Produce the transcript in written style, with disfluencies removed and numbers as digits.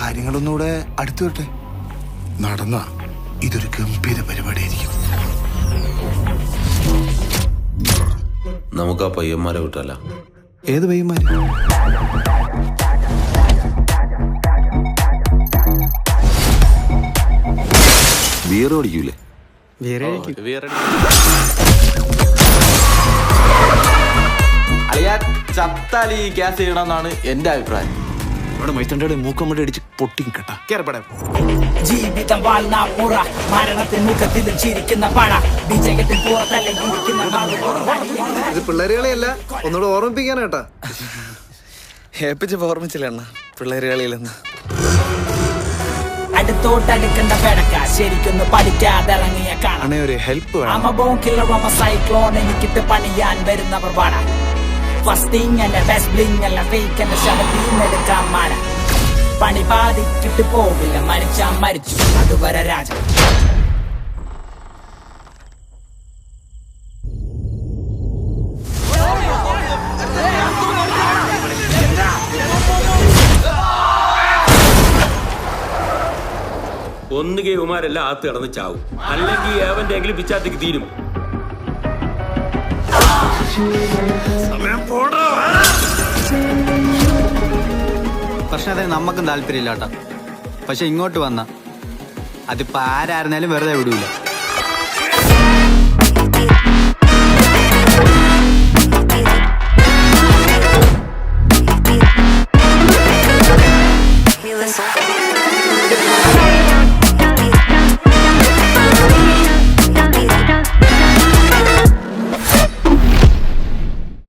കാര്യങ്ങളൊന്നുകൂടെ അടുത്തു വരട്ടെ. നടന്ന ഇതൊരു ഗംഭീര പരിപാടിയായിരിക്കും. നമുക്ക് ആ പയ്യന്മാരെ വിട്ടല്ല. ഏത് പയ്യന്മാര്? ബിയർ ഓടിക്കൂലേ? ചത്താൽ ഈ ഗ്യാസ് ചെയ്യണമെന്നാണ് എന്റെ അഭിപ്രായം. ഇവിടെ മൈത്തണ്ടയുടെ മൂക്കമ്മടി അടിച്ച് പൊട്ടിക്കും കേട്ടാ. കേറപ്പെടാം. ജീവിതം വാൾനാപ്പുറ മരണത്തിൽ മുഖത്തിൽ ചിരിക്കുന്ന പഴ വിജയത്തിൽ ഇത് പിള്ളേരുകളെയല്ല, ഒന്നുകൂടെ ഓർമ്മിപ്പിക്കാനാട്ടാ. ഏൽപ്പിച്ചപ്പോ ഓർമ്മിച്ചില്ല എണ്ണ പിള്ളേര് കളിയിലെന്ന്. അടുത്തോട്ടടുക്കേണ്ട പെടക്ക ശരിക്കൊന്ന് പഠിക്കാതിറങ്ങിയ കാണാൻ ഒരു ഹെൽപ്പ് സൈക്ലോൺ എനിക്കിട്ട് പണിയാൻ വരുന്നവർ പാടാ. ഫസ്റ്റിങ് അല്ല ബെസ്റ്റ് ബ്ലിങ് അല്ല ഫേക്ക് അല്ല ശവത്തീന്നെടുക്കാൻ മാട. പണി ബാധിക്കിട്ട് പോവില്ല, മരിച്ചാ മരിച്ചു അതുവരെ രാജ. ഒന്നുകെ ഇവമാരെല്ലാം ആത്ത് കിടന്ന് ചാവും, അല്ലെങ്കിൽ ഏവന്റെ എങ്കിലും പിച്ചാത്തേക്ക് തീരും. പ്രശ്നം അതായത് നമുക്കും താല്പര്യമില്ല കേട്ടോ. പക്ഷെ ഇങ്ങോട്ട് വന്ന അതിപ്പോ ആരായിരുന്നാലും വെറുതെ വിടൂല.